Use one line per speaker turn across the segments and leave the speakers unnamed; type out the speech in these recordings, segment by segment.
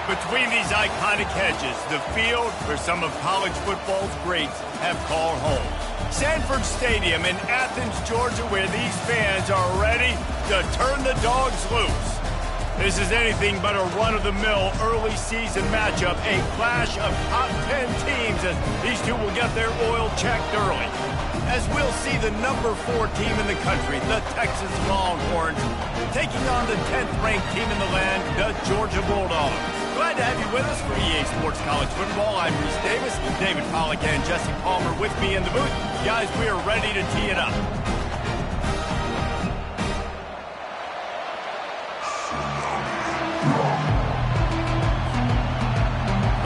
Between these iconic hedges, the field where some of college football's greats have called home. Sanford Stadium in Athens, Georgia, where these fans are ready to turn the dogs loose. This is anything but a run-of-the-mill early season matchup, a clash of top 10 teams as these two will get their oil checked early. As we'll see the number 4 team in the country, the Texas Longhorns, taking on the 10th-ranked team in the land, the Georgia Bulldogs. Glad to have you with us for EA Sports College Football. I'm Reese Davis, David Pollack and Jesse Palmer with me in the booth. Guys, we are ready to tee it up.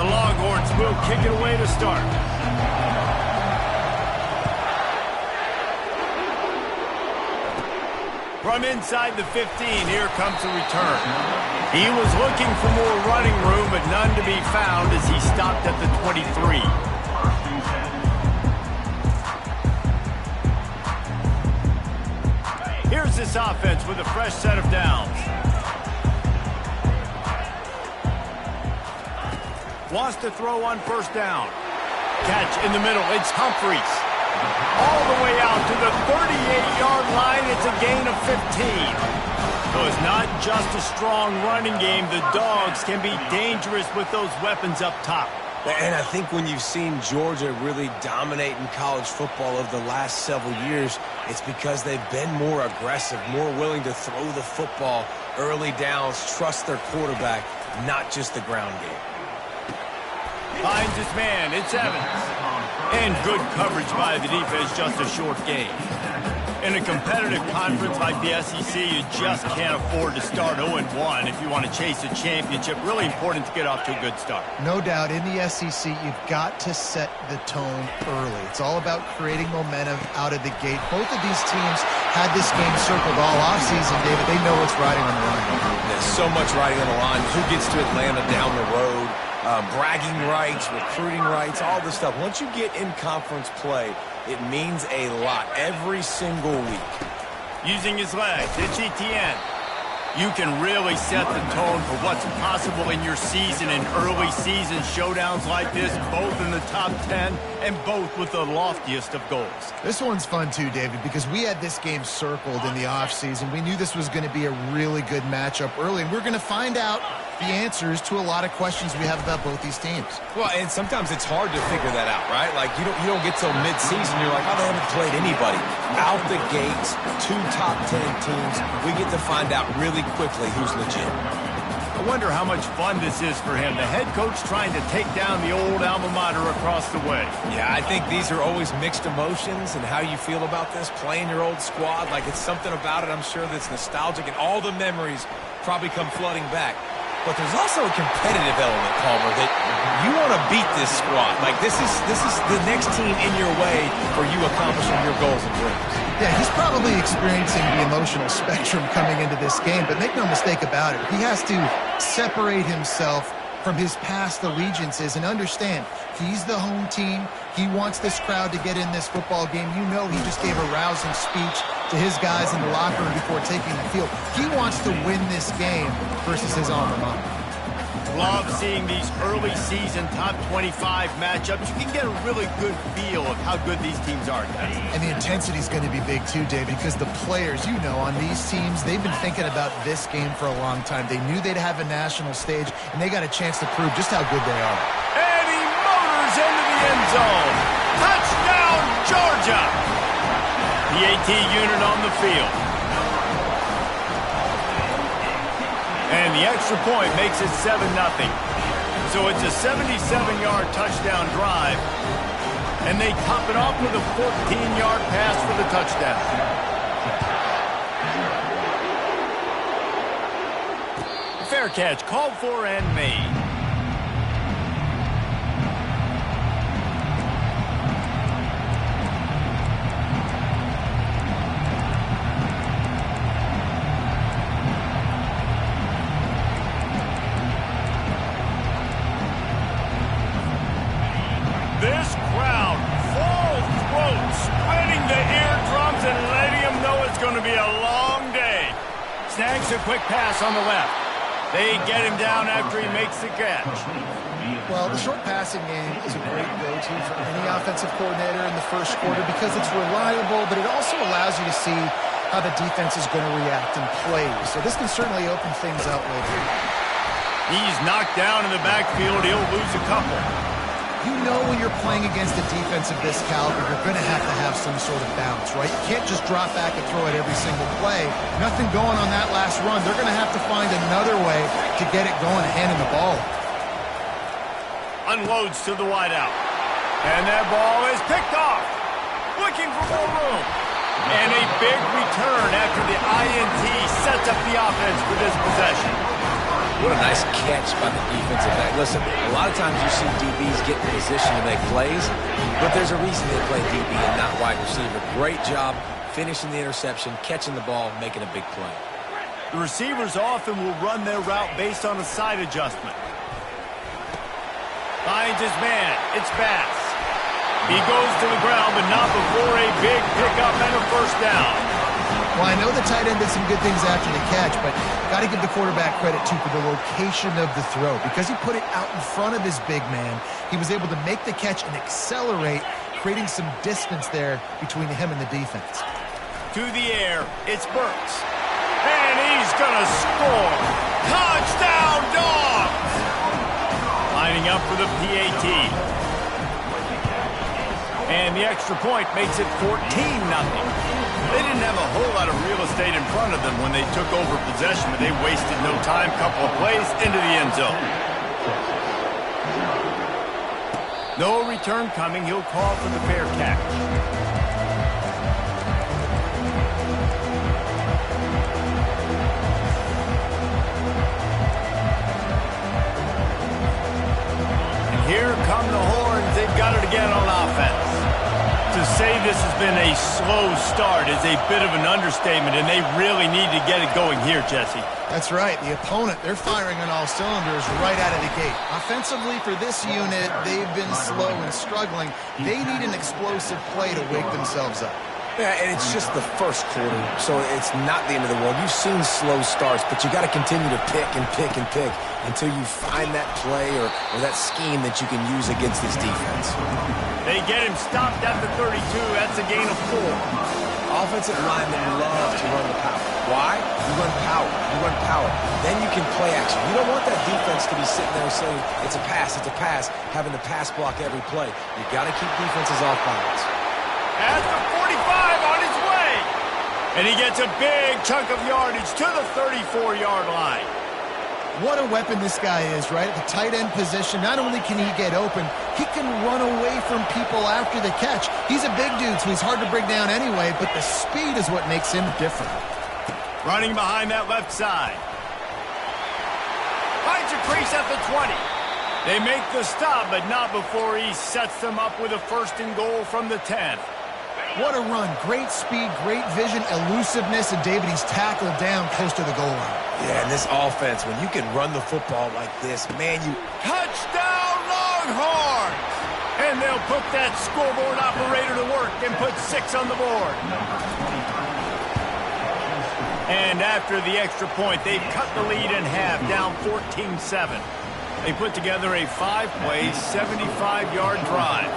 The Longhorns will kick it away to start. From inside the 15, here comes the return. He was looking for more running room, but none to be found as he stopped at the 23. Here's this offense with a fresh set of downs. Wants to throw on first down. Catch in the middle. It's Humphreys. All the way out to the 38-yard line. It's a gain of 15. So it's not just a strong running game. The Dogs can be dangerous with those weapons up top.
And I think when you've seen Georgia really dominate in college football over the last several years, it's because they've been more aggressive, more willing to throw the football, early downs, trust their quarterback, not just the ground game.
Finds his man. It's Evans. And good coverage by the defense, just a short gain. In a competitive conference like the SEC, you just can't afford to start 0-1 if you want to chase a championship. Really important to get off to a good start.
No doubt, in the SEC, you've got to set the tone early. It's all about creating momentum out of the gate. Both of these teams had this game circled all offseason, David. They know what's riding on the line.
There's so much riding on the line. Who gets to Atlanta down the road? Bragging rights, recruiting rights, all this stuff. Once you get in conference play, it means a lot every single week.
Using his legs, it's Etienne. You can really set the tone for what's possible in your season in early season showdowns like this, both in the top 10 and both with the loftiest of goals.
This one's fun too, David, because we had this game circled in the offseason. We knew this was going to be a really good matchup early, and we're going to find out the answers to a lot of questions we have about both these teams.
Well, and sometimes it's hard to figure that out, right? Like, you don't get till mid-season, you're like, oh, they haven't played anybody. Out the gates, 2 top 10 teams, we get to find out really quickly who's legit.
I wonder how much fun this is for him. The head coach trying to take down the old alma mater across the way.
Yeah, I think these are always mixed emotions and how you feel about this, playing your old squad. Like, it's something about it, I'm sure, that's nostalgic, and all the memories probably come flooding back. But there's also a competitive element, Palmer, that you want to beat this squad. Like, this is the next team in your way for you accomplishing your goals and dreams.
Yeah, he's probably experiencing the emotional spectrum coming into this game, but make no mistake about it. He has to separate himself from his past allegiances and understand he's the home team. He wants this crowd to get in this football game. You know, he just gave a rousing speech to his guys in the locker room before taking the field. He wants to win this game versus his alma mater.
Love seeing these early season top 25 matchups. You can get a really good feel of how good these teams are, guys.
And the intensity is going to be big too, David, because the players, you know, on these teams, they've been thinking about this game for a long time. They knew they'd have a national stage, and they got a chance to prove just how good they are.
And he motors into the end zone. Touchdown, Georgia! The AT unit on the field. And the extra point makes it 7-0. So it's a 77-yard touchdown drive. And they top it off with a 14-yard pass for the touchdown. Fair catch, called for and made. This crowd, full throat, spreading the eardrums and letting them know it's going to be a long day. Snags a quick pass on the left. They get him down after he makes the catch.
Well, the short passing game is a great go-to for any offensive coordinator in the first quarter because it's reliable, but it also allows you to see how the defense is going to react in plays. So this can certainly open things up later.
He's knocked down in the backfield. He'll lose a couple.
You know when you're playing against a defense of this caliber, you're going to have some sort of balance, right? You can't just drop back and throw it every single play. Nothing going on that last run. They're going to have to find another way to get it going, handing the ball.
Unloads to the wideout. And that ball is picked off. Looking for more room. And a big return after the INT sets up the offense for this possession.
What a nice catch by the defensive back. Listen, a lot of times you see DBs get in position to make plays, but there's a reason they play DB and not wide receiver. Great job finishing the interception, catching the ball, making a big play.
The receivers often will run their route based on a side adjustment. Finds his man. It's Bass. He goes to the ground, but not before a big pickup and a first down.
Well, I know the tight end did some good things after the catch, but got to give the quarterback credit, too, for the location of the throw. Because he put it out in front of his big man, he was able to make the catch and accelerate, creating some distance there between him and the defense.
To the air, it's Burks. And he's going to score. Touchdown, Dogs! Lining up for the PAT. And the extra point makes it 14-0. They didn't have a whole lot of real estate in front of them when they took over possession, but they wasted no time. Couple of plays into the end zone. No return coming. He'll call for the fair catch. And here come the horns. They've got it again on offense. To say this has been a slow start is a bit of an understatement, and they really need to get it going here, Jesse.
That's right. The opponent, they're firing on all cylinders right out of the gate. Offensively, for this unit, they've been slow and struggling. They need an explosive play to wake themselves up.
Yeah, and it's just the first quarter, so it's not the end of the world. You've seen slow starts, but you got to continue to pick and pick and pick until you find that play or that scheme that you can use against this defense.
They get him stopped at the 32. That's a gain of 4.
Offensive linemen love to run the power. Why? You run power. You run power. Then you can play action. You don't want that defense to be sitting there saying, it's a pass, having to pass block every play. You got to keep defenses off balance.
At the 45 on his way. And he gets a big chunk of yardage to the 34-yard line.
What a weapon this guy is, right? At the tight end position, not only can he get open, he can run away from people after the catch. He's a big dude, so he's hard to bring down anyway, but the speed is what makes him different.
Running behind that left side. Finds a crease at the 20. They make the stop, but not before he sets them up with a first and goal from the 10.
What a run. Great speed, great vision, elusiveness, and David, he's tackled down close to the goal line.
Yeah, and this offense, when you can run the football like this, man, you...
Touchdown, Longhorns! And they'll put that scoreboard operator to work and put 6 on the board. And after the extra point, they've cut the lead in half, down 14-7. They put together a 5-play, 75-yard drive.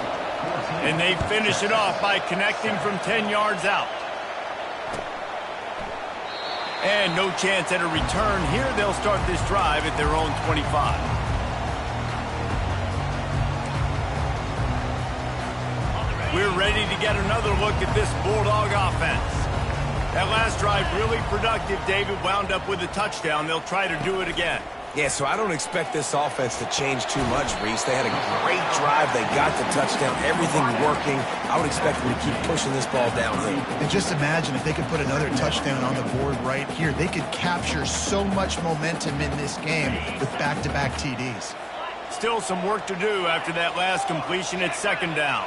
And they finish it off by connecting from 10 yards out. And no chance at a return here. They'll start this drive at their own 25. We're ready to get another look at this Bulldog offense. That last drive really productive. David wound up with a touchdown. They'll try to do it again.
Yeah, so I don't expect this offense to change too much, Reese. They had a great drive. They got the touchdown. Everything working. I would expect them to keep pushing this ball downhill.
And just imagine if they could put another touchdown on the board right here. They could capture so much momentum in this game with back-to-back TDs.
Still some work to do after that last completion at second down.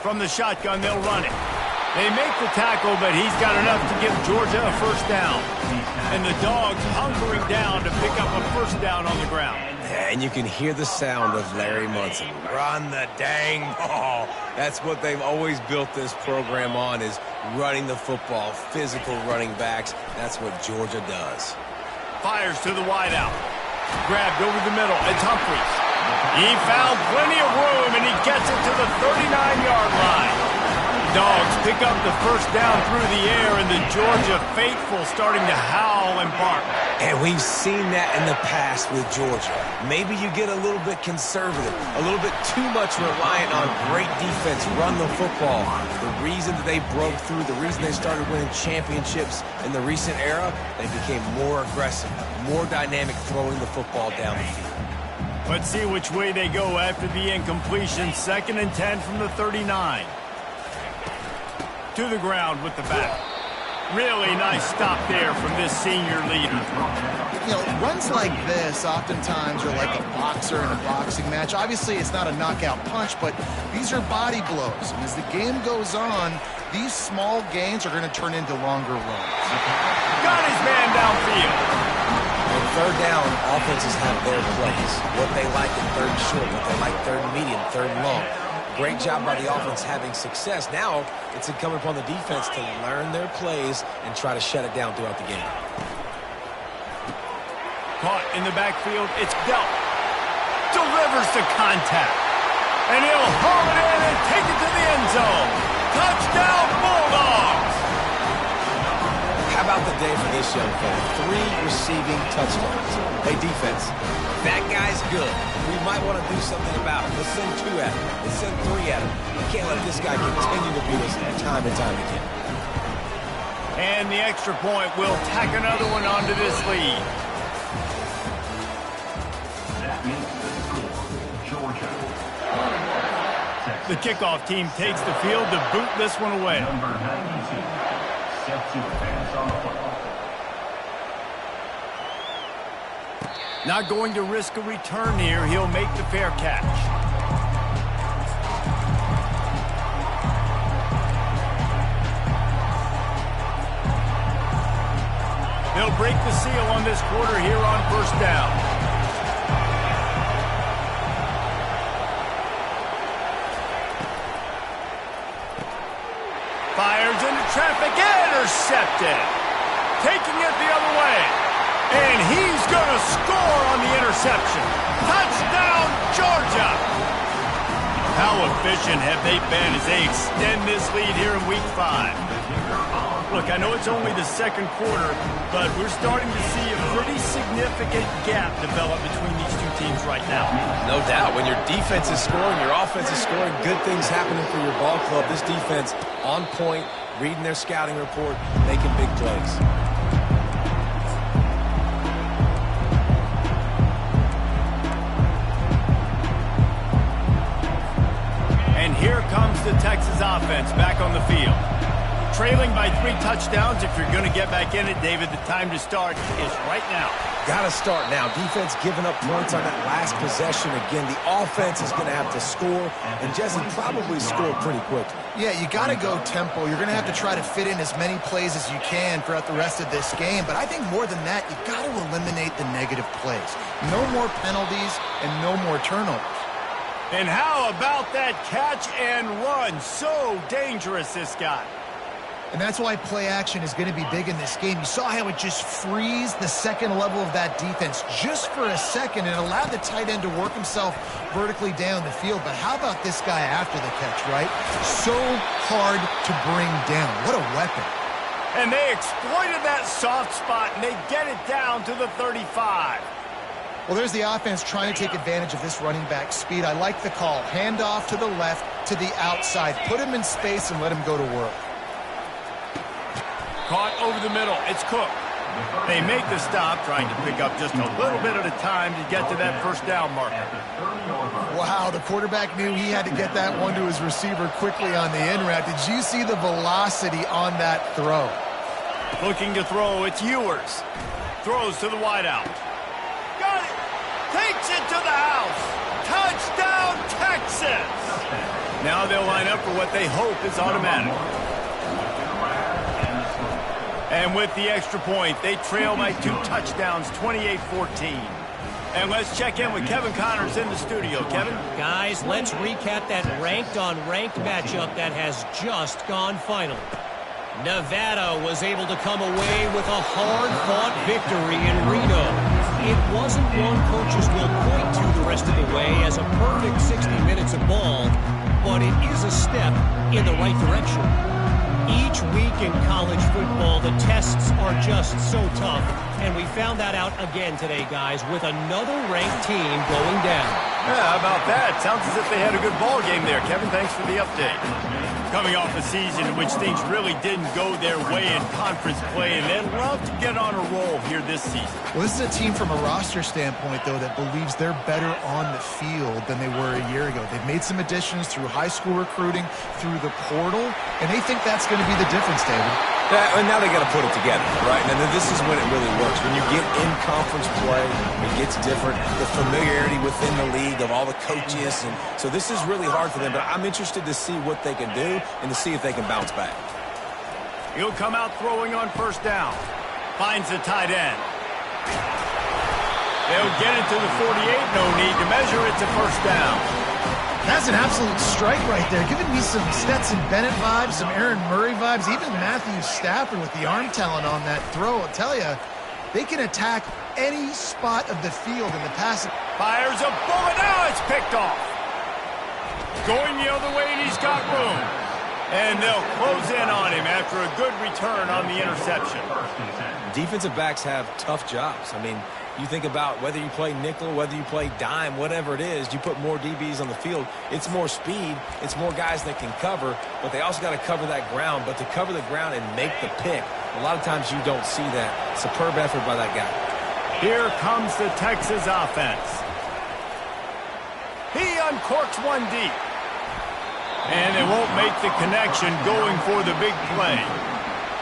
From the shotgun, they'll run it. They make the tackle, but he's got enough to give Georgia a first down. And the Dogs hunkering down to pick up a first down on the ground.
Yeah, And you can hear the sound of Larry Munson. Run the dang ball. That's what they've always built this program on, is running the football, physical running backs. That's what Georgia does.
Fires to the wideout. Grabbed over the middle. It's Humphries. He found plenty of room, and he gets it to the 39-yard line. Dogs pick up the first down through the air, and the Georgia faithful starting to howl and bark.
And we've seen that in the past with Georgia. Maybe you get a little bit conservative, a little bit too much reliant on great defense, run the football. The reason that they broke through, the reason they started winning championships in the recent era, they became more aggressive, more dynamic, throwing the football down the field.
Let's see which way they go after the incompletion. 2nd and 10 from the 39. To the ground with the back. Really nice stop there from this senior leader.
You know, runs like this oftentimes are like a boxer in a boxing match. Obviously, it's not a knockout punch, but these are body blows. And as the game goes on, these small gains are going to turn into longer runs.
Got his man downfield.
On 3rd down, offenses have their plays. What they like in 3rd and short, what they like 3rd and medium, 3rd and long. Great job by the offense having success. Now it's incumbent upon the defense to learn their plays and try to shut it down throughout the game.
Caught in the backfield. It's Delp. Delivers the contact. And he'll haul it in and take it to the end zone. Touchdown, Bulldogs!
How about the day for this young fella? 3 receiving touchdowns. Hey, defense, that guy's good. We might want to do something about it. Let's send 2 at him. Let's send 3 at him. We can't let this guy continue to beat us time and time again.
And the extra point will tack another one onto this lead.
That makes the score Georgia.
The kickoff team takes the field to boot this one away.
Number 92, set to advance on the football.
Not going to risk a return here. He'll make the fair catch. They'll break the seal on this quarter here on 1st down. Fires into traffic, intercepted. Taking it the other way. And he's going to score on the interception. Touchdown, Georgia! How efficient have they been as they extend this lead here in Week 5? Look, I know it's only the 2nd quarter, but we're starting to see a pretty significant gap develop between these 2 teams right now.
No doubt. When your defense is scoring, your offense is scoring, good things happening for your ball club. This defense on point, reading their scouting report, making big plays.
Here comes the Texas offense back on the field. Trailing by 3 touchdowns. If you're going to get back in it, David, the time to start is right now.
Got to start now. Defense giving up points on that last possession. Again, the offense is going to have to score, and Jesse probably scored pretty quickly.
Yeah, you got to go tempo. You're going to have to try to fit in as many plays as you can throughout the rest of this game. But I think more than that, you've got to eliminate the negative plays. No more penalties and no more turnovers.
And how about that catch and run? So dangerous, this guy.
And that's why play action is going to be big in this game. You saw how it just frees the second level of that defense just for a second and allowed the tight end to work himself vertically down the field. But how about this guy after the catch, right? So hard to bring down. What a weapon.
And they exploited that soft spot, and they get it down to the 35.
Well, there's the offense trying to take advantage of this running back speed. I like the call. Hand off to the left, to the outside. Put him in space and let him go to work.
Caught over the middle. It's Cook. They make the stop, trying to pick up just a little bit at a time to get to that 1st down marker.
Wow, the quarterback knew he had to get that one to his receiver quickly on the in route. Did you see the velocity on that throw?
Looking to throw, it's Ewers. Throws to the wideout. Got it! Takes it to the house! Touchdown, Texas! Now they'll line up for what they hope is automatic. And with the extra point, they trail by 2 touchdowns, 28-14. And let's check in with Kevin Connors in the studio. Kevin?
Guys, let's recap that ranked-on-ranked matchup that has just gone final. Nevada was able to come away with a hard-fought victory in Reno. It wasn't one coaches will point to the rest of the way as a perfect 60 minutes of ball, but it is a step in the right direction. Each week in college football, the tests are just so tough, and we found that out again today, guys, with another ranked team going down.
Yeah, how about that? Sounds as if they had a good ball game there. Kevin, thanks for the update. Coming off a season in which things really didn't go their way in conference play, and they'd love to get on a roll here this season.
Well, this is a team from a roster standpoint, though, that believes they're better on the field than they were a year ago. They've made some additions through high school recruiting, through the portal, and they think that's going to be the difference, David.
Yeah, and now they got to put it together, right? And then this is when it really works. When you get in conference play, it gets different. The familiarity within the league of all the coaches, and so this is really hard for them. But I'm interested to see what they can do and to see if they can bounce back.
He'll come out throwing on first down. Finds the tight end. They'll get it to the 48. No need to measure. It's a first down.
That's an absolute strike right there. Giving me some Stetson Bennett vibes, some Aaron Murray vibes, even Matthew Stafford with the arm talent on that throw. I'll tell you, they can attack any spot of the field in the passing.
Fires a bullet. Now it's picked off. Going the other way, and he's got room. And they'll close in on him after a good return on the interception.
Defensive backs have tough jobs. I mean, you think about whether you play nickel, whether you play dime, whatever it is, you put more DBs on the field. It's more speed. It's more guys that can cover, but they also got to cover that ground. But to cover the ground and make the pick, a lot of times you don't see that. Superb effort by that guy.
Here comes the Texas offense. He uncorks one deep. And they won't make the connection going for the big play.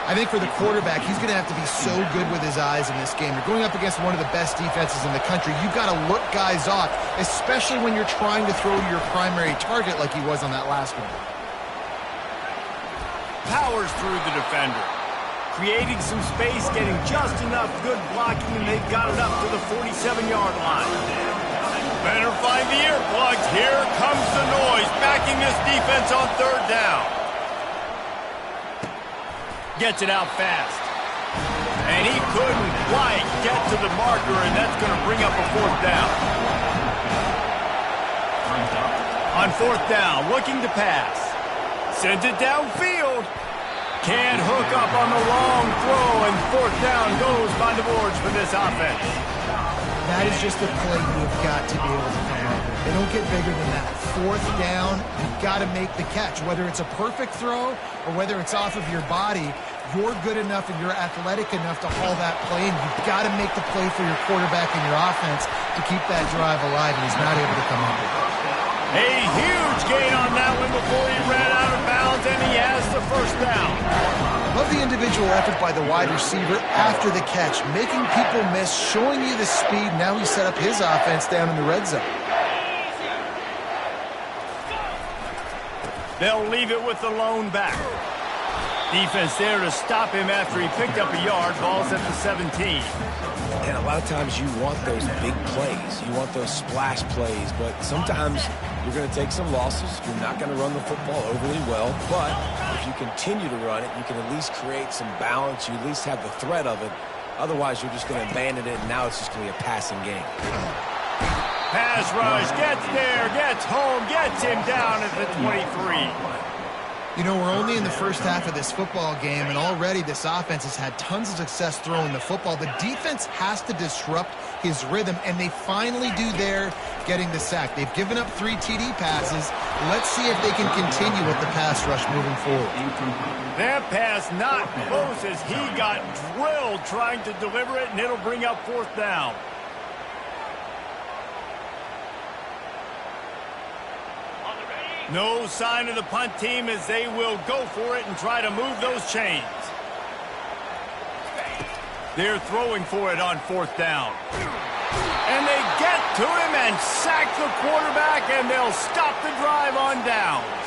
I think for the quarterback, he's going to have to be so good with his eyes in this game. You're going up against one of the best defenses in the country. You've got to look guys off, especially when you're trying to throw to your primary target like he was on that last one.
Powers through the defender. Creating some space, getting just enough good blocking, and they've got it up to the 47-yard line. Better find the earplugs. Here comes the noise, backing this defense on third down. Gets it out fast. And he couldn't quite get to the marker, and that's going to bring up a fourth down. On fourth down, looking to pass. Sends it downfield. Can't hook up on the long throw, and fourth down goes by the boards for this offense.
That is just a play you've got to be able to come up with. They don't get bigger than that. Fourth down, you've got to make the catch. Whether it's a perfect throw or whether it's off of your body, you're good enough and you're athletic enough to haul that play, and you've got to make the play for your quarterback and your offense to keep that drive alive, and he's not able to come up with it.
A huge gain on that one before he ran out of bounds, and he has the first down.
Love the individual effort by the wide receiver after the catch, making people miss, showing you the speed. Now he set up his offense down in the red zone.
They'll leave it with the lone back. Defense there to stop him after he picked up a yard. Ball's at the 17.
And a lot of times you want those big plays. You want those splash plays, but sometimes you're going to take some losses. You're not going to run the football overly well, but if you continue to run it, you can at least create some balance. You at least have the threat of it. Otherwise, you're just going to abandon it, and now it's just going to be a passing game.
Pass rush, gets there, gets home, gets him down at the 23.
You know, we're only in the first half of this football game, and already this offense has had tons of success throwing the football. The defense has to disrupt his rhythm, and they finally do there, getting the sack. They've given up 3 TD passes. Let's see if they can continue with the pass rush moving forward.
That pass not close as he got drilled trying to deliver it, and it'll bring up fourth down. No sign of the punt team as they will go for it and try to move those chains. They're throwing for it on fourth down. And they get to him and sack the quarterback, and they'll stop the drive on downs.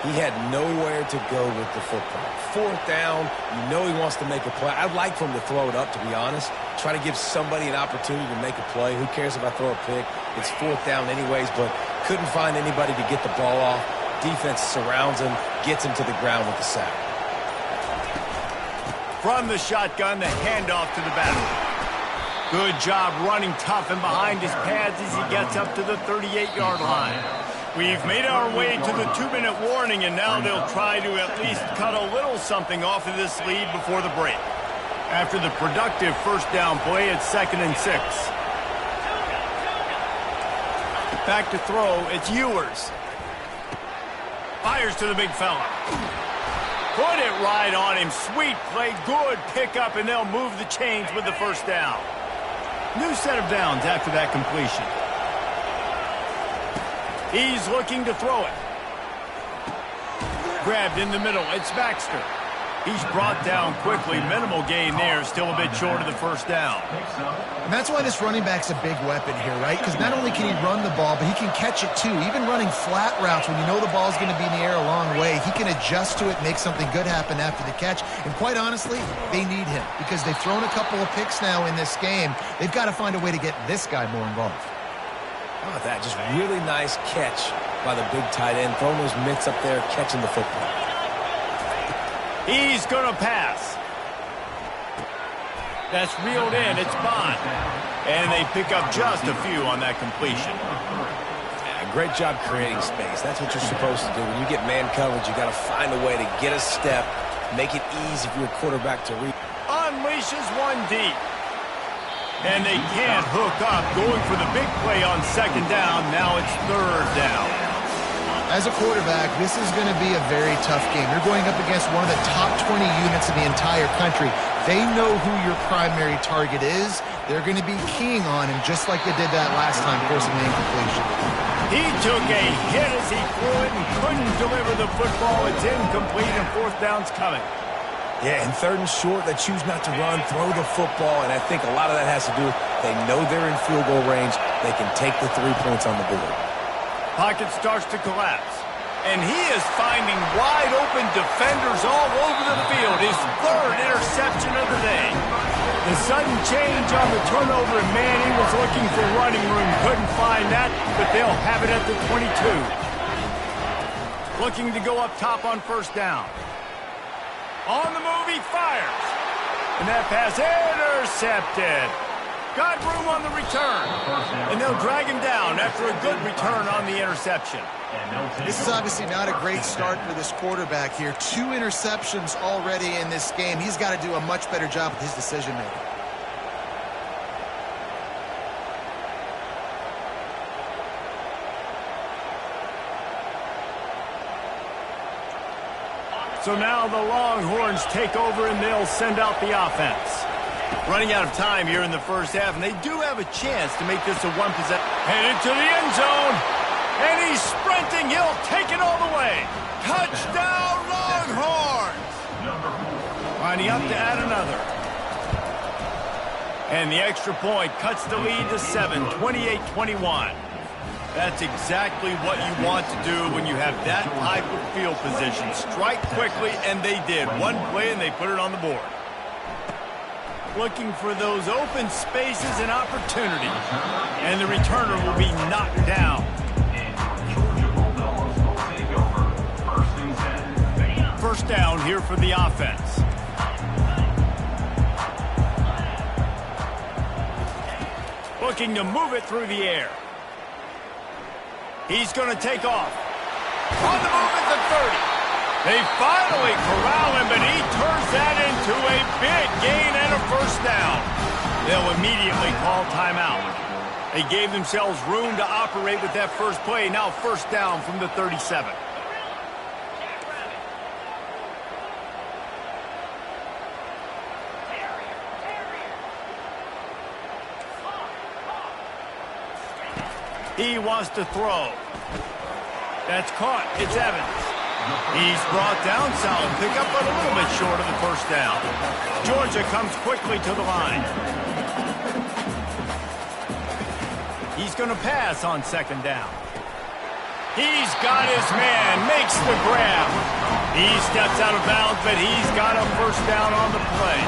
He had nowhere to go with the football. Fourth down, you know he wants to make a play. I'd like for him to throw it up, to be honest. Try to give somebody an opportunity to make a play. Who cares if I throw a pick? It's fourth down anyways, but couldn't find anybody to get the ball off. Defense surrounds him, gets him to the ground with the sack.
From the shotgun, the handoff to the back. Good job running tough and behind his pads as he gets up to the 38-yard line. We've made our way to the 2-minute warning, and now they'll try to at least cut a little something off of this lead before the break. After the productive first down play, it's 2nd and 6. Back to throw, it's Ewers. Fires to the big fella. Put it right on him. Sweet play, good pickup, and they'll move the chains with the first down. New set of downs after that completion. He's looking to throw it. Grabbed in the middle. It's Baxter. He's brought down quickly. Minimal gain there. Still a bit short of the first down.
And that's why this running back's a big weapon here, right? Because not only can he run the ball, but he can catch it too. Even running flat routes when you know the ball's going to be in the air a long way, he can adjust to it, make something good happen after the catch. And quite honestly, they need him because they've thrown a couple of picks now in this game. They've got to find a way to get this guy more involved.
How about that? Just really nice catch by the big tight end. Throwing those mitts up there, catching the football.
He's going to pass. That's reeled in. It's Bond. And they pick up just a few on that completion.
Yeah, great job creating space. That's what you're supposed to do. When you get man coverage, you got to find a way to get a step, make it easy for your quarterback to read.
Unleashes one deep. And they can't hook up. Going for the big play on 2nd down. Now it's 3rd down.
As a quarterback, this is going to be a very tough game. You're going up against one of the top 20 units in the entire country. They know who your primary target is. They're going to be keying on him just like they did that last time, forcing the incompletion.
He took a hit as he threw it and couldn't deliver the football. It's incomplete and 4th down's coming.
Yeah, and 3rd and short, they choose not to run, throw the football, and I think a lot of that has to do with they know they're in field goal range. They can take the 3 points on the board.
Pocket starts to collapse. And he is finding wide-open defenders all over the field. His 3rd interception of the day. The sudden change on the turnover, and Manning was looking for running room. Couldn't find that, but they'll have it at the 22. Looking to go up top on 1st down. On the move, he fires. And that pass intercepted. Got room on the return. And they'll drag him down after a good return on the interception.
This is obviously not a great start for this quarterback here. 2 interceptions already in this game. He's got to do a much better job with his decision-making.
So now the Longhorns take over and they'll send out the offense. Running out of time here in the first half, and they do have a chance to make this a 1-possession. Headed to the end zone, and he's sprinting. He'll take it all the way. Touchdown, Longhorns! Lining up to add another. And the extra point cuts the lead to 7, 28-21. That's exactly what you want to do when you have that type of field position. Strike quickly, and they did. One play, and they put it on the board. Looking for those open spaces and opportunities. And the returner will be knocked down. First down here for the offense. Looking to move it through the air. He's going to take off. On the move at the 30. They finally corral him, but he turns that into a big gain and a first down. They'll immediately call timeout. They gave themselves room to operate with that first play. Now first down from the 37. He wants to throw. That's caught. It's Evans. He's brought down, solid pickup, but a little bit short of the first down. Georgia comes quickly to the line. He's going to pass on 2nd down. He's got his man, makes the grab. He steps out of bounds, but he's got a first down on the play.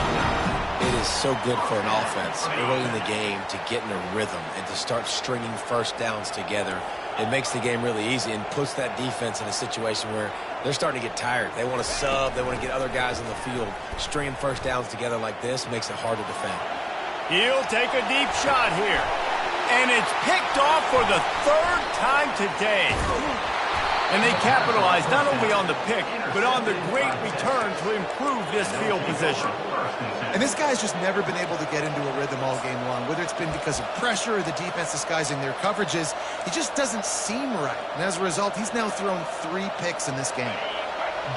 It is so good for an offense early in the game to get in a rhythm and to start stringing first downs together. It makes the game really easy and puts that defense in a situation where they're starting to get tired. They want to sub. They want to get other guys on the field. Stringing first downs together like this makes it hard to defend.
He'll take a deep shot here. And it's picked off for the third time today. And they capitalize not only on the pick, but on the great return to improve this field position.
And this guy's just never been able to get into a rhythm all game long, whether it's been because of pressure or the defense disguising their coverages. He just doesn't seem right. And as a result, he's now thrown 3 picks in this game.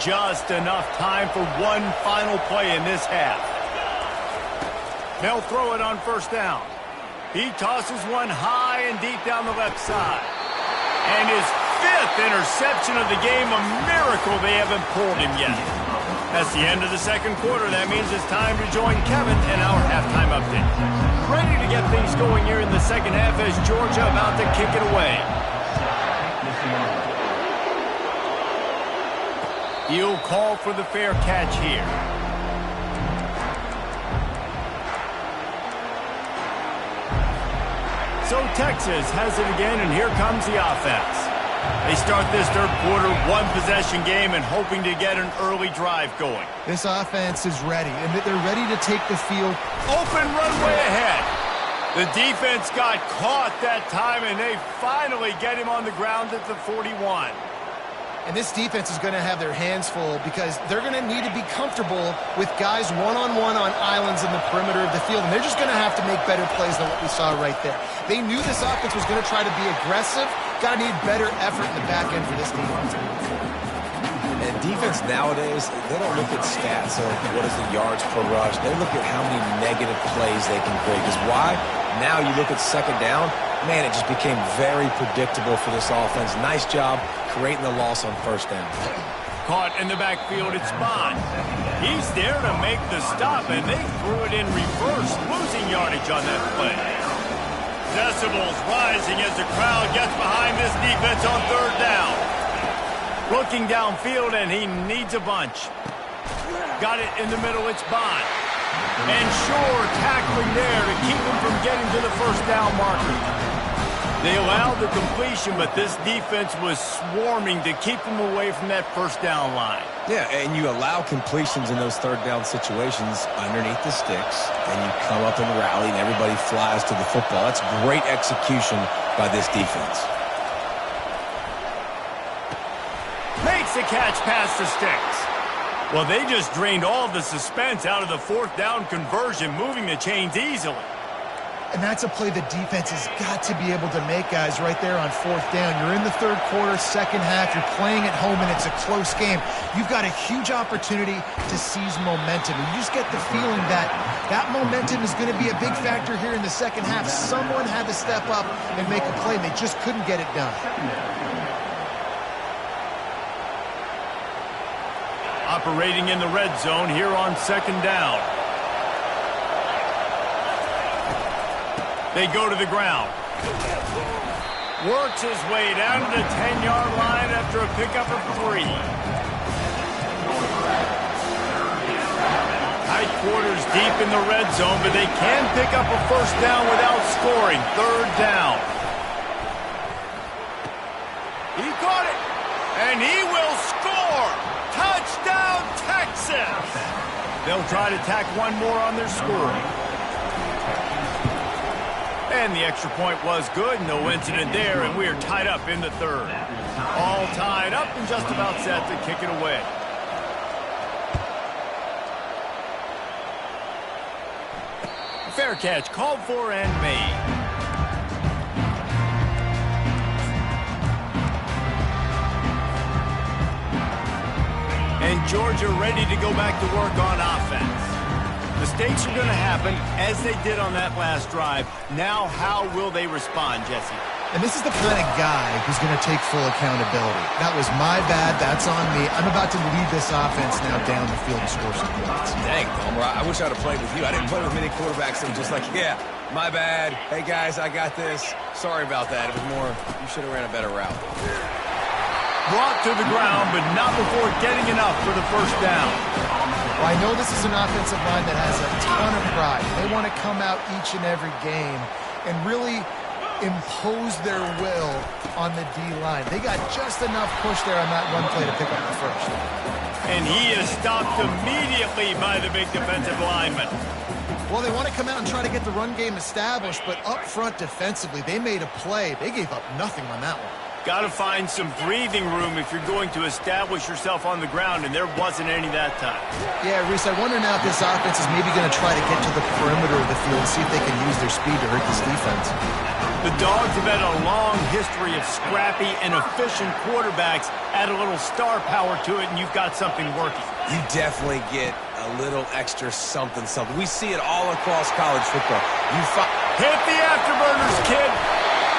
Just enough time for one final play in this half. They'll throw it on first down. He tosses one high and deep down the left side. And his 5th interception of the game, a miracle they haven't pulled him yet. That's the end of the second quarter. That means it's time to join Kevin in our halftime update. Ready to get things going here in the second half as Georgia about to kick it away. He'll call for the fair catch here. So Texas has it again, and here comes the offense. They start this third quarter, one-possession game, and hoping to get an early drive going.
This offense is ready, and they're ready to take the field.
Open runway ahead. The defense got caught that time, and they finally get him on the ground at the 41.
And this defense is going to have their hands full because they're going to need to be comfortable with guys one-on-one on islands in the perimeter of the field. And they're just going to have to make better plays than what we saw right there. They knew this offense was going to try to be aggressive. Got to need better effort in the back end for this defense.
And defense nowadays, they don't look at stats of what is the yards per rush. They look at how many negative plays they can create. Because why? Now you look at second down, man, it just became very predictable for this offense. Nice job creating the loss on first down.
Caught in the backfield, it's Bond. He's there to make the stop, and they threw it in reverse, losing yardage on that play. Decibels rising as the crowd gets behind this defense on third down. Looking downfield, and he needs a bunch. Got it in the middle, it's Bond. And Shore tackling there to keep him from getting to the first down marker. They allowed the completion, but this defense was swarming to keep them away from that first down line.
Yeah, and you allow completions in those third down situations underneath the sticks, and you come up and rally, and everybody flies to the football. That's great execution by this defense.
Makes the catch past the sticks. Well, they just drained all the suspense out of the fourth down conversion, moving the chains easily.
And that's a play the defense has got to be able to make, guys, right there on fourth down. You're in the third quarter, second half. You're playing at home, and it's a close game. You've got a huge opportunity to seize momentum. And you just get the feeling that that momentum is going to be a big factor here in the second half. Someone had to step up and make a play, and they just couldn't get it done.
Operating in the red zone here on second down. They go to the ground. Works his way down to the 10-yard line after a pickup of 3. Tight quarters deep in the red zone, but they can pick up a first down without scoring. Third down. He caught it, and he will score. Touchdown, Texas! They'll try to tack one more on their score. And the extra point was good. No incident there, and we are tied up in the third. All tied up and just about set to kick it away. Fair catch called for and made. And Georgia ready to go back to work on offense. Mistakes are going to happen, as they did on that last drive. Now, how will they respond, Jesse?
And this is the kind of guy who's going to take full accountability. That was my bad. That's on me. I'm about to lead this offense now down the field and score some points.
Dang, Palmer, I wish I'd have played with you. I didn't play with many quarterbacks that were just like, yeah, my bad. Hey, guys, I got this. Sorry about that. It was more, you should have ran a better route.
brought to the ground, but not before getting enough for the first down.
Well, I know this is an offensive line that has a ton of pride. They want to come out each and every game and really impose their will on the D-line. They got just enough push there on that run play to pick up the first.
And he is stopped immediately by the big defensive lineman.
Well, they want to come out and try to get the run game established, but up front defensively, they made a play. They gave up nothing on that one.
Got to find some breathing room if you're going to establish yourself on the ground, and there wasn't any that time.
Yeah, Reese, I wonder now if this offense is maybe going to try to get to the perimeter of the field and see if they can use their speed to hurt this defense.
The Dogs have had a long history of scrappy and efficient quarterbacks. Add a little star power to it, and you've got something working.
You definitely get a little extra something. We see it all across college football.
Hit the afterburners, kid.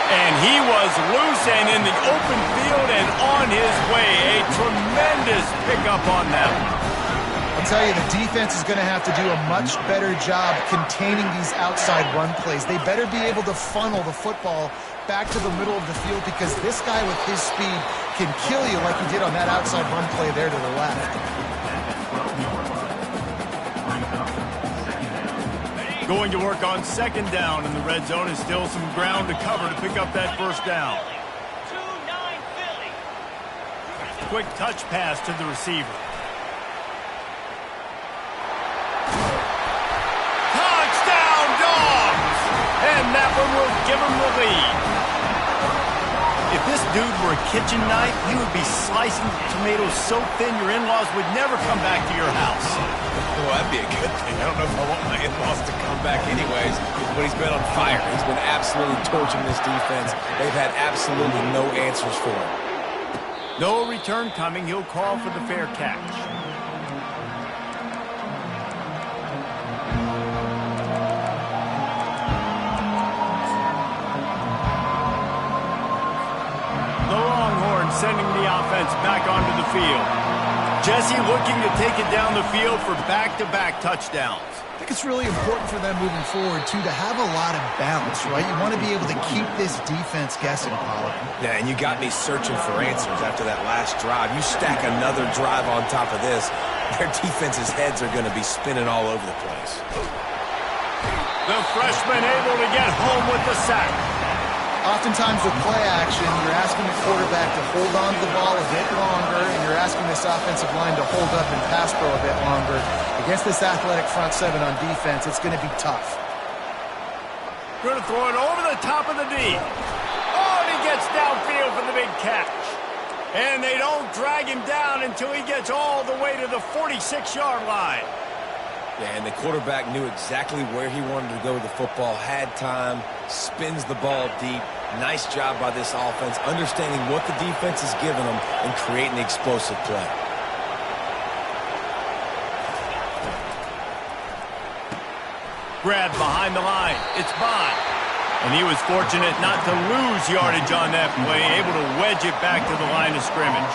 And he was loose and in the open field and on his way. A tremendous pickup on that one.
I'll tell you, the defense is going to have to do a much better job containing these outside run plays. They better be able to funnel the football back to the middle of the field because this guy with his speed can kill you like he did on that outside run play there to the left.
Going to work on second down in the red zone, and still some ground to cover to pick up that first down.
2-9 Philly.
Quick touch pass to the receiver. Touchdown, Dogs! And that one will give them the lead. If this dude were a kitchen knife, he would be slicing tomatoes so thin your in-laws would never come back to your house.
Well, that'd be a good thing. I don't know if I want my in-laws to come back anyways, but he's been on fire. He's been absolutely torching this defense. They've had absolutely no answers for him.
No return coming. He'll call for the fair catch. Sending the offense back onto the field. Jesse looking to take it down the field for back-to-back touchdowns.
I think it's really important for them moving forward, too, to have a lot of balance, right? You want to be able to keep this defense guessing, Pollard.
Yeah, and you got me searching for answers after that last drive. You stack another drive on top of this, their defense's heads are going to be spinning all over the place.
The freshman able to get home with the sack.
Oftentimes with play action, you're asking the quarterback to hold on to the ball a bit longer, and you're asking this offensive line to hold up and pass pro a bit longer. Against this athletic front seven on defense, it's going to be tough.
Going to throw it over the top of the D. Oh, and he gets downfield for the big catch. And they don't drag him down until he gets all the way to the 46-yard line.
Yeah, and the quarterback knew exactly where he wanted to go with the football, had time, spins the ball deep. Nice job by this offense, understanding what the defense is giving them and creating the explosive play.
Grab behind the line. It's Bond. And he was fortunate not to lose yardage on that play, able to wedge it back to the line of scrimmage.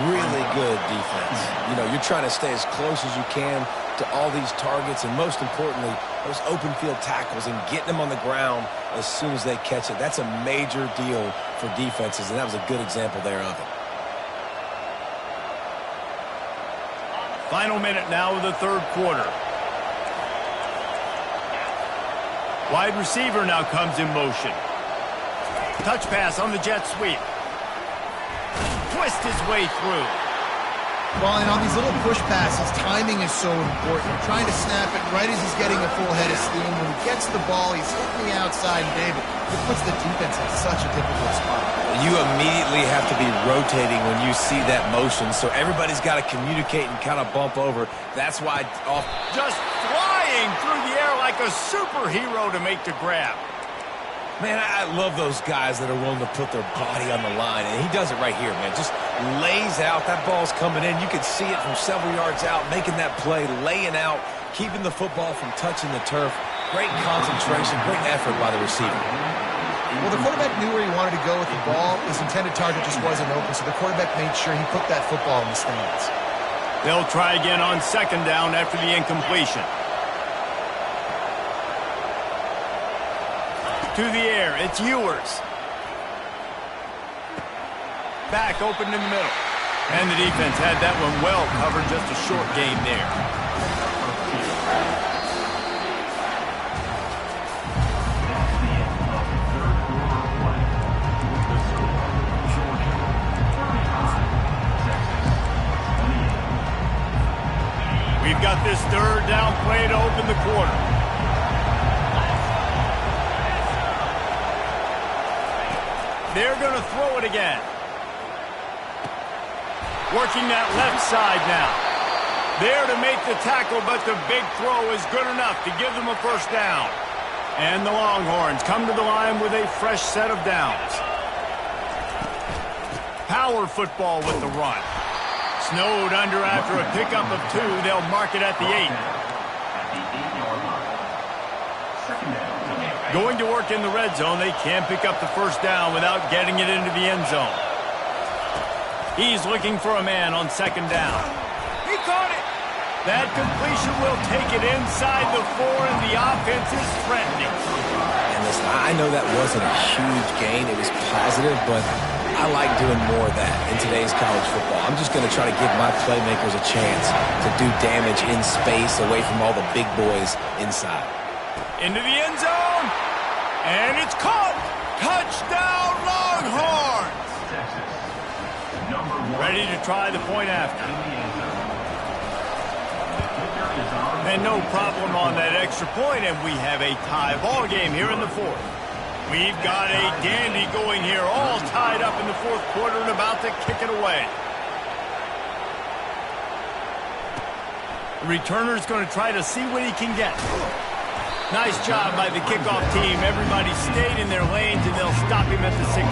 Really good defense. You know, you're trying to stay as close as you can to all these targets, and most importantly, those open field tackles and getting them on the ground as soon as they catch it. That's a major deal for defenses, and that was a good example there of it.
Final minute now of the third quarter. Wide receiver now comes in motion. Touch pass on the jet sweep. Twist his way through.
Well, and on these little push passes, timing is so important. You're trying to snap it right as he's getting a full head of steam. When he gets the ball, he's hitting the outside, and David, it puts the defense in such a difficult spot.
You immediately have to be rotating when you see that motion, so everybody's got to communicate and kind of bump over. That's why
just flying through the air like a superhero to make the grab.
Man, I love those guys that are willing to put their body on the line, and he does it right here, man. Just lays out. That ball's coming in. You can see it from several yards out, making that play, laying out, keeping the football from touching the turf. Great concentration, great effort by the receiver.
Well, the quarterback knew where he wanted to go with the ball. His intended target just wasn't open, so the quarterback made sure he put that football in the stands.
They'll try again on second down after the incompletion. To the air, it's Ewers. back open in the middle. And the defense had that one well covered, just a short game there. We've got this third down play to open the quarter. They're going to throw it again. Working that left side now. There to make the tackle, but the big throw is good enough to give them a first down. And the Longhorns come to the line with a fresh set of downs. Power football with the run. Snowed under after a pickup of 2. They'll mark it at the 8. Going to work in the red zone. They can't pick up the first down without getting it into the end zone. He's looking for a man on second down. He caught it. That completion will take it inside the 4, and the offense is threatening.
And listen, I know that wasn't a huge gain. It was positive, but I like doing more of that in today's college football. I'm just going to try to give my playmakers a chance to do damage in space away from all the big boys inside.
Into the end zone, and it's caught. Touchdown, Longhorns! Ready to try the point after. And no problem on that extra point, and we have a tie ball game here in the 4th. We've got a dandy going here, all tied up in the 4th quarter and about to kick it away. The returner's going to try to see what he can get. Nice job by the kickoff team. Everybody stayed in their lanes, and they'll stop him at the 16.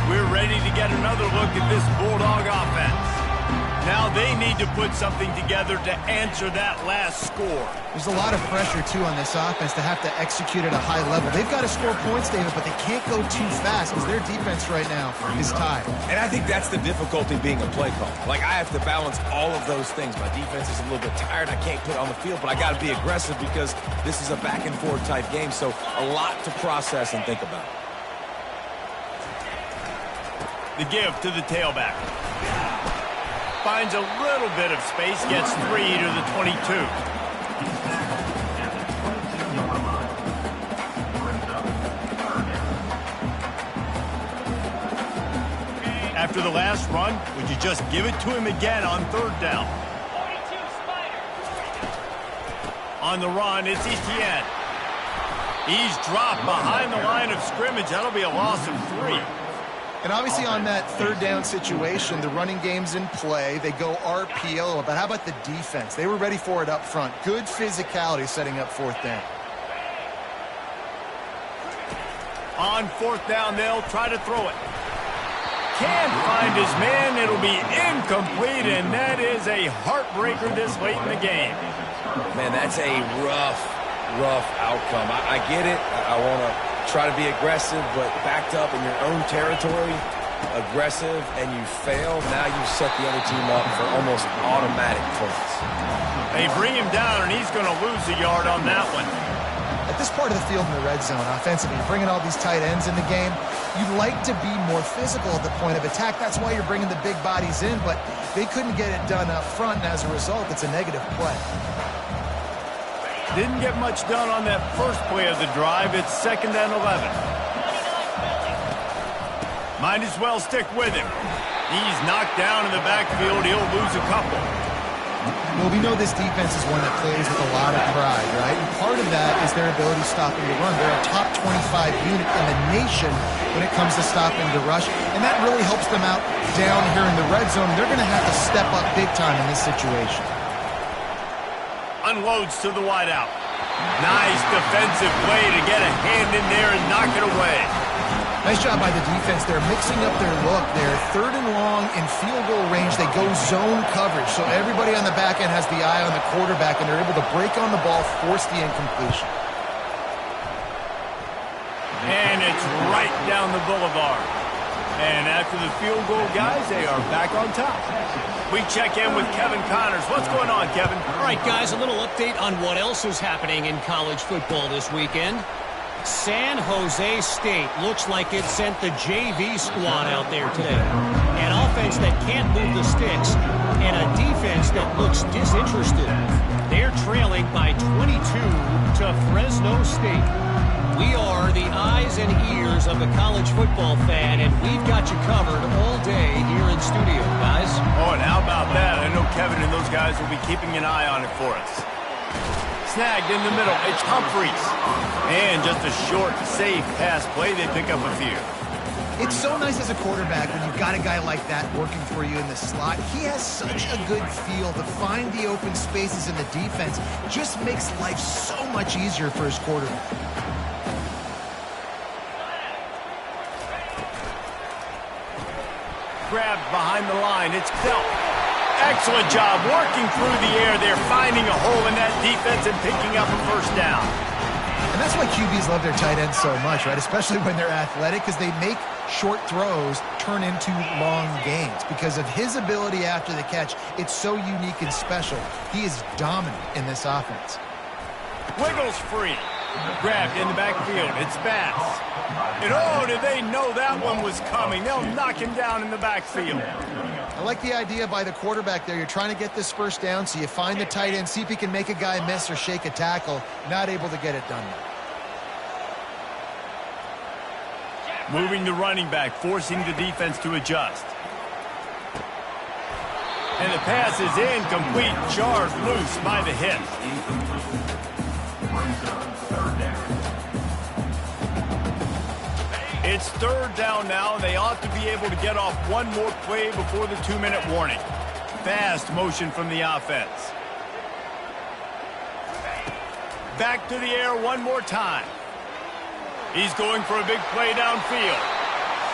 We're ready to get another look at this Bulldog offense. Now they need to put something together to answer that last score.
There's a lot of pressure, too, on this offense to have to execute at a high level. They've got to score points, David, but they can't go too fast because their defense right now is tied.
And I think that's the difficulty being a play call. Like, I have to balance all of those things. My defense is a little bit tired. I can't put it on the field, but I got to be aggressive because this is a back-and-forth type game, so a lot to process and think about.
The give to the tailback. Finds a little bit of space, gets 3 to the 22. After the last run, would you just give it to him again on 3rd down? On the run, it's Etienne. He's dropped behind the line of scrimmage. That'll be a loss of 3.
And obviously on that 3rd down situation, the running game's in play. They go RPO, but how about the defense? They were ready for it up front. Good physicality setting up 4th down.
On 4th down, they'll try to throw it. Can't find his man. It'll be incomplete, and that is a heartbreaker this late in the game.
Man, that's a rough outcome. I get it. I want to try to be aggressive, but backed up in your own territory, aggressive, and you fail. Now you set the other team up for almost automatic points.
They bring him down, and he's going to lose a yard on that one.
At this part of the field in the red zone, offensively, bringing all these tight ends in the game, you'd like to be more physical at the point of attack. That's why you're bringing the big bodies in, but they couldn't get it done up front, and as a result, it's a negative play.
Didn't get much done on that first play of the drive. It's 2nd and 11. Might as well stick with him. He's knocked down in the backfield. He'll lose a couple.
Well, we know this defense is one that plays with a lot of pride, right? And part of that is their ability stopping the run. They're a top 25 unit in the nation when it comes to stopping the rush, and that really helps them out down here in the red zone. They're going to have to step up big time in this situation.
Unloads to the wideout. Nice defensive play to get a hand in there and knock it away.
Nice job by the defense. They're mixing up their look. They're 3rd and long in field goal range. They go zone coverage, so everybody on the back end has the eye on the quarterback, and they're able to break on the ball, force the incompletion. And
it's right down the boulevard. And after the field goal, guys, they are back on top. We check in with Kevin Connors. What's going on, Kevin?
All right, guys, a little update on what else is happening in college football this weekend. San Jose State looks like it sent the JV squad out there today. An offense that can't move the sticks and a defense that looks disinterested. They're trailing by 22 to Fresno State. We are the eyes and ears of the college football fan, and we've got you covered all day here in studio, guys.
Oh, and how about that? I know Kevin and those guys will be keeping an eye on it for us. Snagged in the middle. It's Humphreys. And just a short, safe pass play. They pick up a few.
It's so nice as a quarterback when you've got a guy like that working for you in the slot. He has such a good feel to find the open spaces in the defense. Just makes life so much easier for his quarterback.
Grabbed behind the line. It's Delp. Excellent job working through the air there, finding a hole in that defense and picking up a first down.
And that's why QBs love their tight ends so much, right? Especially when they're athletic, because they make short throws turn into long gains. Because of his ability after the catch, it's so unique and special. He is dominant in this offense.
Wiggles free. Grabbed in the backfield. It's Bass. And oh, did they know that one was coming? They'll knock him down in the backfield.
I like the idea by the quarterback there. You're trying to get this first down, so you find the tight end, see if he can make a guy miss or shake a tackle. Not able to get it done.
Moving the running back, forcing the defense to adjust. And the pass is incomplete. Jarred loose by the hit. It's third down now. They ought to be able to get off one more play before the 2-minute warning. Fast motion from the offense. Back to the air one more time. He's going for a big play downfield.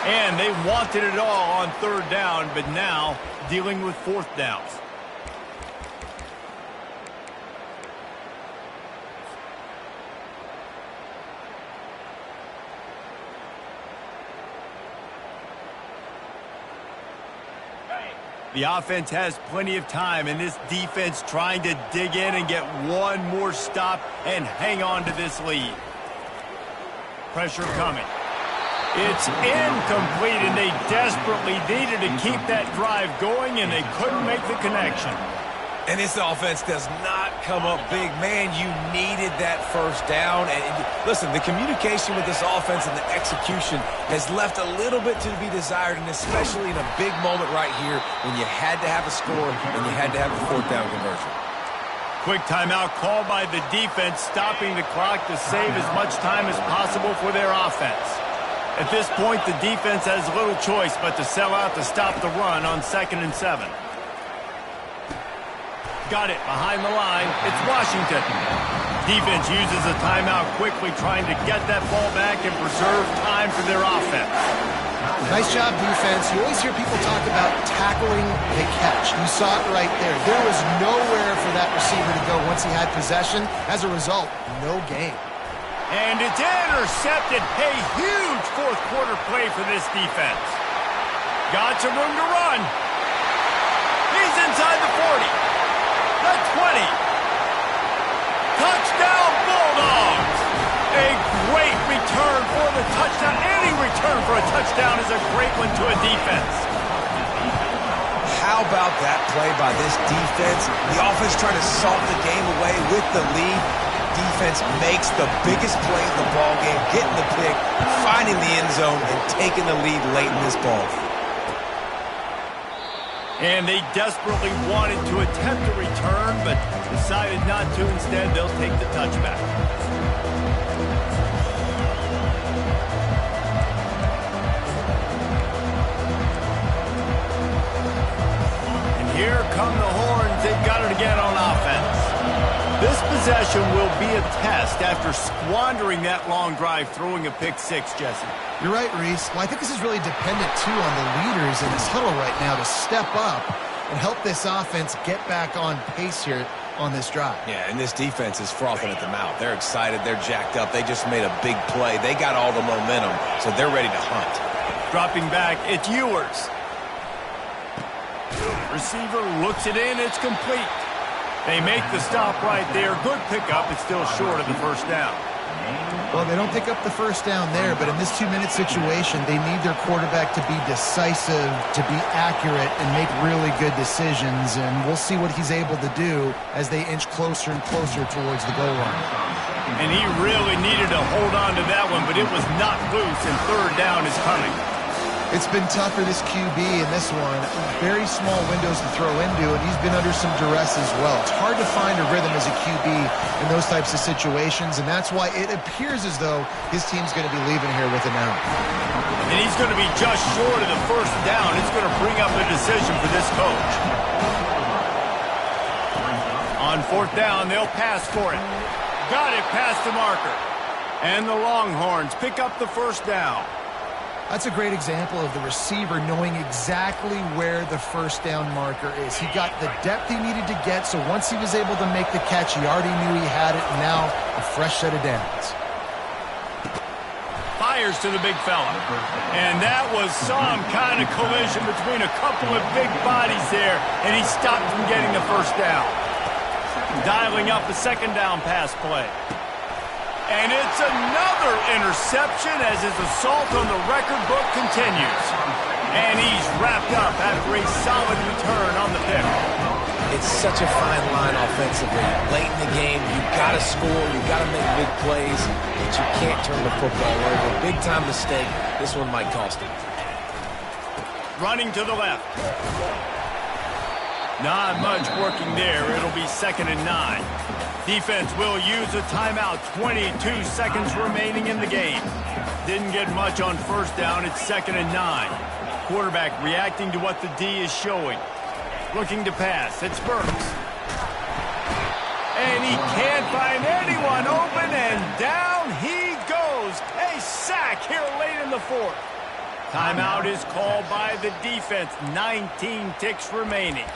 And they wanted it all on third down, but now dealing with fourth downs. The offense has plenty of time, and this defense trying to dig in and get one more stop and hang on to this lead. Pressure coming. It's incomplete, and they desperately needed to keep that drive going, and they couldn't make the connection.
And this offense does not come up big. Man, you needed that first down. And listen, the communication with this offense and the execution has left a little bit to be desired, and especially in a big moment right here when you had to have a score and you had to have a fourth down conversion.
Quick timeout called by the defense, stopping the clock to save as much time as possible for their offense. At this point, the defense has little choice but to sell out to stop the run on 2nd and 7. Got it behind the line. It's Washington. Defense uses a timeout quickly, trying to get that ball back and preserve time for their offense.
Nice job, defense. You always hear people talk about tackling the catch. You saw it right there. There was nowhere for that receiver to go once he had possession. As a result, no gain.
And it's intercepted. A huge fourth quarter play for this defense. Got some room to run. He's inside the 40. The 20. Touchdown, Bulldogs. A great return for the touchdown. Any return for a touchdown is a great one to a defense.
How about that play by this defense? The offense trying to salt the game away with the lead. Defense makes the biggest play of the ball game, getting the pick, finding the end zone, and taking the lead late in this ball game.
And they desperately wanted to attempt a return, but decided not to. Instead, they'll take the touchback. And here come the horns. They've got it again on offense. This possession will be a test after squandering that long drive, throwing a pick six, Jesse.
You're right, Reese. Well, I think this is really dependent, too, on the leaders in this huddle right now to step up and help this offense get back on pace here on this drive.
Yeah, and this defense is frothing at the mouth. They're excited. They're jacked up. They just made a big play. They got all the momentum, so they're ready to hunt.
Dropping back, it's Ewers. Receiver looks it in, it's complete. They make the stop right there. Good pickup, it's still short of the first down.
Well, they don't pick up the first down there, but in this 2-minute situation, they need their quarterback to be decisive, to be accurate, and make really good decisions. And we'll see what he's able to do as they inch closer and closer towards the goal line.
And he really needed to hold on to that one, but it was not loose, and third down is coming.
It's been tough for this QB in this one. Very small windows to throw into, and he's been under some duress as well. It's hard to find a rhythm as a QB in those types of situations, and that's why it appears as though his team's going to be leaving here with an out.
And he's going to be just short of the first down. It's going to bring up a decision for this coach. On fourth down, they'll pass for it. Got it past the marker. And the Longhorns pick up the first down.
That's a great example of the receiver knowing exactly where the first down marker is. He got the depth he needed to get, so once he was able to make the catch, he already knew he had it, and now a fresh set of downs.
Fires to the big fella. And that was some kind of collision between a couple of big bodies there, and he stopped from getting the first down. Dialing up a second down pass play. And it's another interception as his assault on the record book continues. And he's wrapped up after a solid return on the pick.
It's such a fine line offensively. Late in the game, you've got to score, you've got to make big plays, but you can't turn the football over. Big-time mistake. This one might cost him.
Running to the left. Not much working there. It'll be 2nd and 9. Defense will use a timeout. 22 seconds remaining in the game. Didn't get much on first down. It's 2nd and 9. Quarterback reacting to what the D is showing. Looking to pass. It's Burks. And he can't find anyone open, and down he goes. A sack here late in the fourth. Timeout is called by the defense. 19 ticks remaining.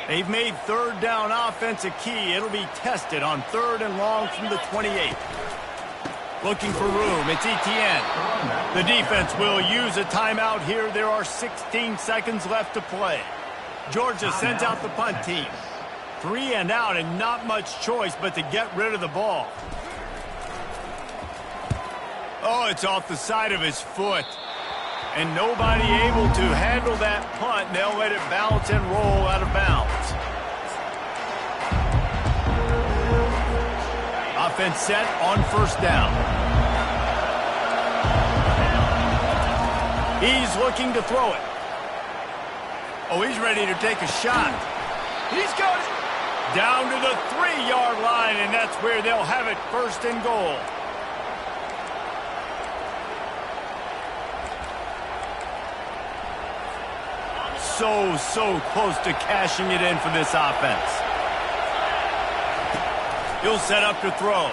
They've made third down offense a key. It'll be tested on 3rd and long from the 28. Looking for room. It's Etienne. The defense will use a timeout here. There are 16 seconds left to play. Georgia sends out the punt team. 3 and out and not much choice but to get rid of the ball. Oh, it's off the side of his foot. And nobody able to handle that punt. They'll let it bounce and roll out of bounds. Offense set on first down. He's looking to throw it. Oh, he's ready to take a shot. He's got it down to the 3-yard line, and that's where they'll have it 1st and goal. So close to cashing it in for this offense. He'll set up to throw.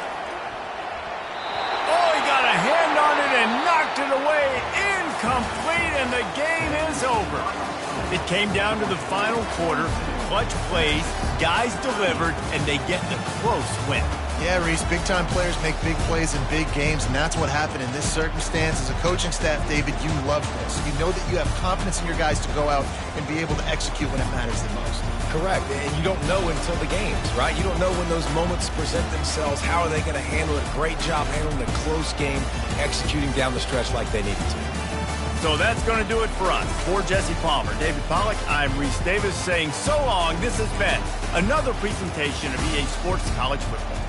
Oh, he got a hand on it and knocked it away. Incomplete, and the game is over. It came down to the final quarter. Clutch plays, guys delivered, and they get the close win.
Yeah, Reese, big-time players make big plays in big games, and that's what happened in this circumstance. As a coaching staff, David, you love this. You know that you have confidence in your guys to go out and be able to execute when it matters the most.
Correct, and you don't know until the games, right? You don't know when those moments present themselves. How are they going to handle it? Great job handling the close game, executing down the stretch like they needed to.
So that's going to do it for us. For Jesse Palmer, David Pollack, I'm Reese Davis saying so long. This has been another presentation of EA Sports College Football.